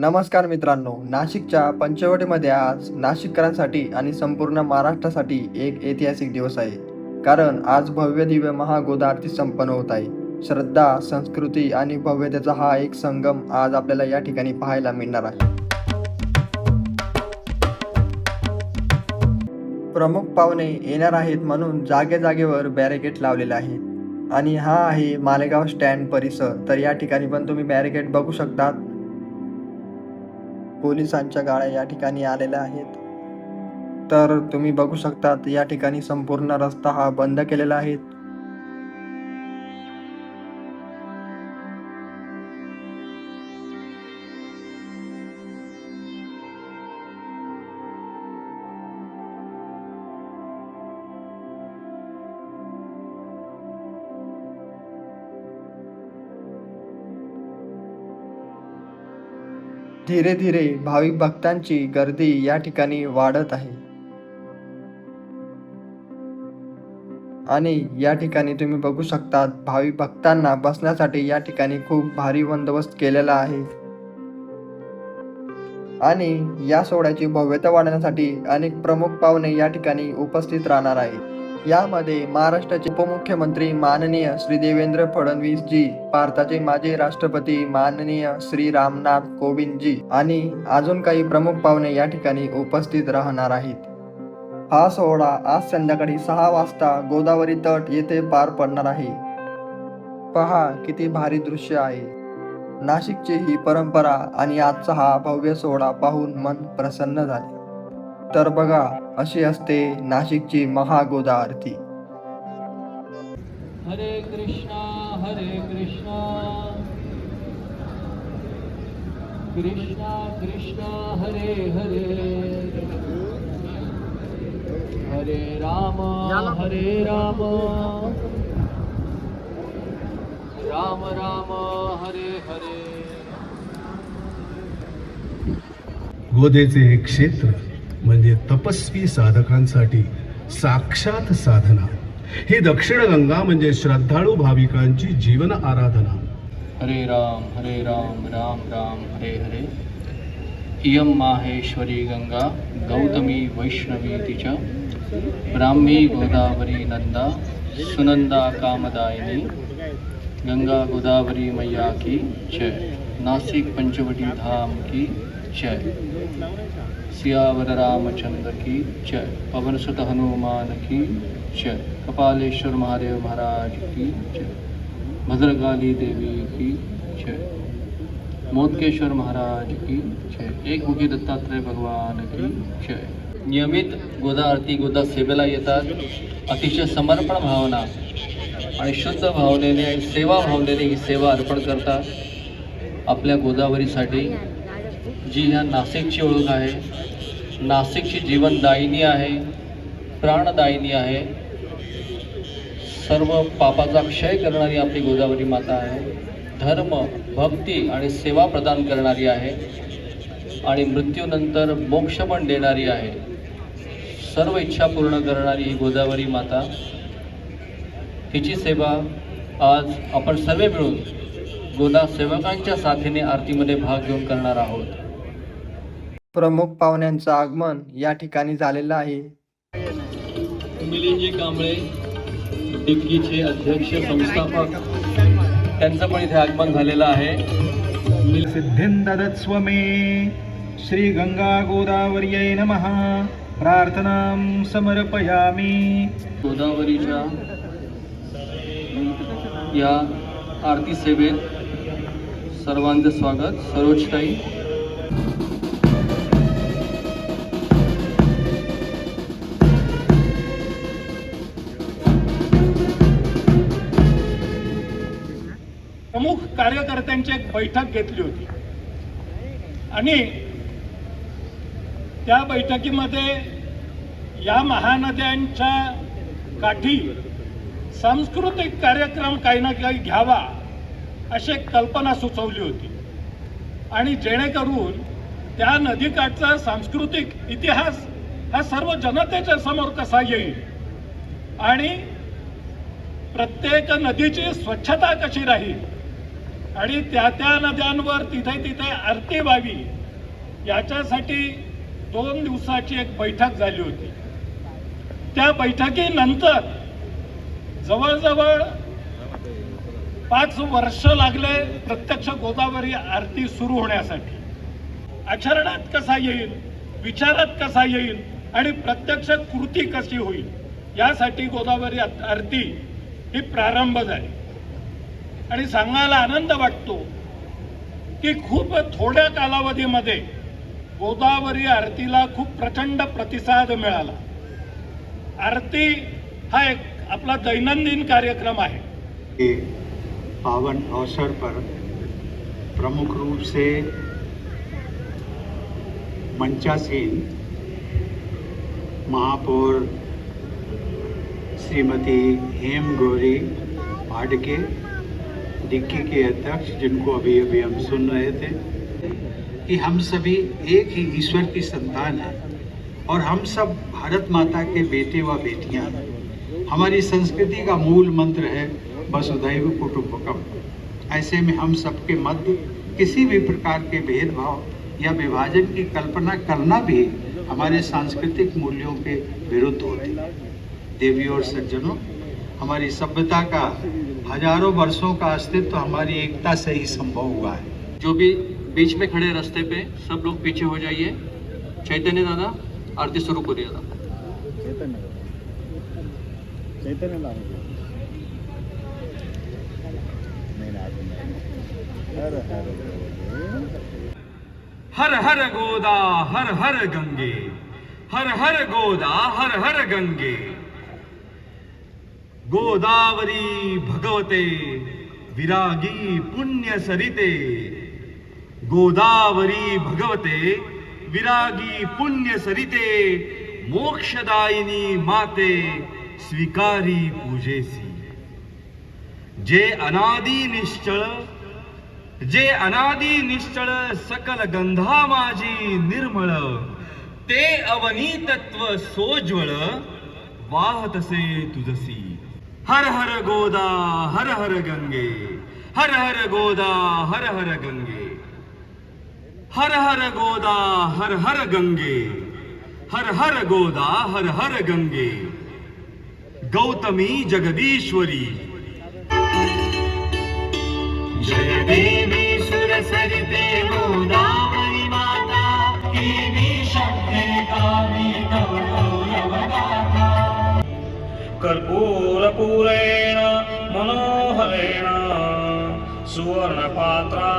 नमस्कार मित्रांनो, नाशिकच्या पंचवटीमध्ये आज नाशिककरांसाठी आणि संपूर्ण महाराष्ट्रासाठी एक ऐतिहासिक दिवस आहे. कारण आज भव्य दिव्य महागोदा आरती संपन्न होत आहे. श्रद्धा, संस्कृती आणि भव्यतेचा हा एक संगम आज आपल्याला या ठिकाणी पाहायला मिळणार आहे. प्रमुख पाहुणे येणार आहेत म्हणून जागेवर बॅरिकेड लावलेले आहेत आणि हा आहे मालेगाव स्टँड परिसर. तर या ठिकाणी पण तुम्ही बॅरिकेड बघू शकतात. पोलिसांच्या गाड्या या ठिकाणी आलेल्या आहेत. तर तुम्ही बघू शकतात या ठिकाणी संपूर्ण रस्ता हा बंद केलेला आहे. धीरे धीरे भाविक भक्तांची गर्दी या ठिकाणी वाढत आहे आणि या ठिकाणी तुम्ही बघू शकता भाविक भक्तांना बसण्यासाठी या ठिकाणी खूप भारी बंदोबस्त केलेला आहे आणि या सोहळ्याची भव्यता वाढवण्यासाठी अनेक प्रमुख पाहुणे या ठिकाणी उपस्थित राहणार आहेत. यामध्ये महाराष्ट्राचे उपमुख्यमंत्री माननीय श्री देवेंद्र फडणवीस जी, भारताचे माजी राष्ट्रपती माननीय श्री रामनाथ कोविंद जी आणि अजून काही प्रमुख पाहुणे या ठिकाणी उपस्थित राहणार आहेत. हा सोहळा आज संध्याकाळी 6 वाजता गोदावरी तट येथे पार पडणार आहे. पहा किती भारी दृश्य आहे. नाशिकची ही परंपरा आणि आजचा हा भव्य सोहळा पाहून मन प्रसन्न झाले. तर बघा, अशी असते नाशिकची महागोदा आरती. हरे कृष्णा कृष्णा कृष्णा हरे हरे, हरे राम राम राम हरे हरे. गोदेचे हे क्षेत्र म्हणजे तपस्वी साधकांसाठी साक्षात साधना. ही दक्षिण गंगा म्हणजे श्रद्धाळू भाविकांची जीवन आराधना. हरे राम राम राम हरे हरे. इयं माहेश्वरी गंगा गौतमी वैष्णवी तिच, ब्राह्मी गोदावरी नंदा सुनंदा कामदायिनी. गंगा गोदावरी मैया की जय. नासिक पंचवटी धाम की जय. सियावर रामचंद्र की जय. पवन सुत हनुमान की जय. कपालेश्वर महादेव महाराज की जय. भद्रकाली देवी की जय. मोदकेश्वर महाराज की जय. एक मुखी दत्तात्रय भगवान की जय. नियमित गोदा आरती गोदा सेवेला येतात. अतिशय समर्पण भावना आणि शुद्ध भावनेने आणि सेवा भावनेने ही सेवा अर्पण करतात आपल्या गोदावरीसाठी, जी ह्या नाशिकची ओळख आहे, नाशिकची जीवनदायिनी आहे, प्राणदायिनी आहे. सर्व पापाचा क्षय करणारी आपली गोदावरी माता आहे. धर्म, भक्ती आणि सेवा प्रदान करणारी आहे आणि मृत्यूनंतर मोक्ष पण देणारी आहे. सर्व इच्छा पूर्ण करणारी ही गोदावरी माता, हिची सेवा आज आपण सर्व मिळून गोदा सेवकांच्या साथीने आरतीमध्ये भाग घेऊन करणार आहोत. प्रमुख पाहुण्यांचं आगमन या ठिकाणी झालेलं आहे. मिलिंदजी कांबळे, डिक्कीचे अध्यक्ष संस्थापक, त्यांचं पण इथे आगमन झालेलं आहे. सिद्धिं ददत्स्व मे. श्री गंगा गोदावर्यै नमः. प्रार्थनां समर्पयामि. गोदावरीच्या या आरती सेवेत सर्वांचं स्वागत. सरोजताई, प्रमुख कार्यकर्त्यांची एक बैठक घेतली होती आणि त्या बैठकीमध्ये या महानद्यांच्या काठी सांस्कृतिक कार्यक्रम काही ना काही घ्यावा अशी एक कल्पना सुचवली होती आणि जेणेकरून त्या नदीकाठचा सांस्कृतिक इतिहास हा सर्व जनतेच्या समोर कसा येईल आणि प्रत्येक नदीची स्वच्छता कशी राहील आणि त्या नद्यांवर तिथे तिथे आरती व्हावी याच्यासाठी 2 दिवसाची एक बैठक झाली होती. त्या बैठकीनंतर जवळजवळ 5 वर्ष लागले प्रत्यक्ष गोदावरी आरती सुरू होण्यासाठी. आचरणात कसा येईल, विचारात कसा येईल आणि प्रत्यक्ष कृती कशी होईल यासाठी गोदावरी आरती ही प्रारंभ झाली. आणि सांगायला आनंद वाटतो की खूप थोड्या कालावधीमध्ये गोदावरी आरतीला खूप प्रचंड प्रतिसाद मिळाला. आरती हा एक आपला दैनंदिन कार्यक्रम आहे. के पावन अवसर पर प्रमुख रूप से मंचासीन महापौर श्रीमती हेम गौरी पाडके डिक्की के अध्यक्ष, जिनको अभी अभी हम सुन रहे थे, कि हम सभी एक ही ईश्वर की संतान हैं और हम सब भारत माता के बेटे व बेटियां हैं. हमारी संस्कृति का मूल मंत्र है वसुधैव कुटुंबकम. ऐसे में हम सबके मध्य किसी भी प्रकार के भेदभाव या विभाजन की कल्पना करना भी हमारे सांस्कृतिक मूल्यों के विरुद्ध होती है. देवियों और सज्जनों, हमारी सभ्यता का हजारों वर्षों का अस्तित्व हमारी एकता से ही संभव हुआ है. जो भी बीच में खड़े रास्ते पे सब लोग पीछे हो जाइए. चैतन्य दादा आरती सुरू करूया. हर हर गोदा हर हर गंगे, हर हर गोदा हर हर गंगे. गोदावरी भगवते विरागी पुण्य सरिते. गोदावरी भगवते विरागी पुण्य सरिते. मोक्षदायिनी माते स्वीकारी पूजेसी. जे अनादी निश्चळ सकल गंधा माझी निर्मळ. ते अवनीतत्व सोज्वळ वाहतसे तुझसी. हर हर गोदा हर हर गंगे, हर हर गोदा हर हर गंगे. हर हर गोदा हर हर गंगे, हर हर गोदा हर हर गंगे. गौतमी जगदीश्वरी. जय देवी सुरसरिते गोदावरी माता. देवी शक्ते कामी गौरवगाथा. कर्पूरपूरेण मनोहरेण सुवर्णपात्रा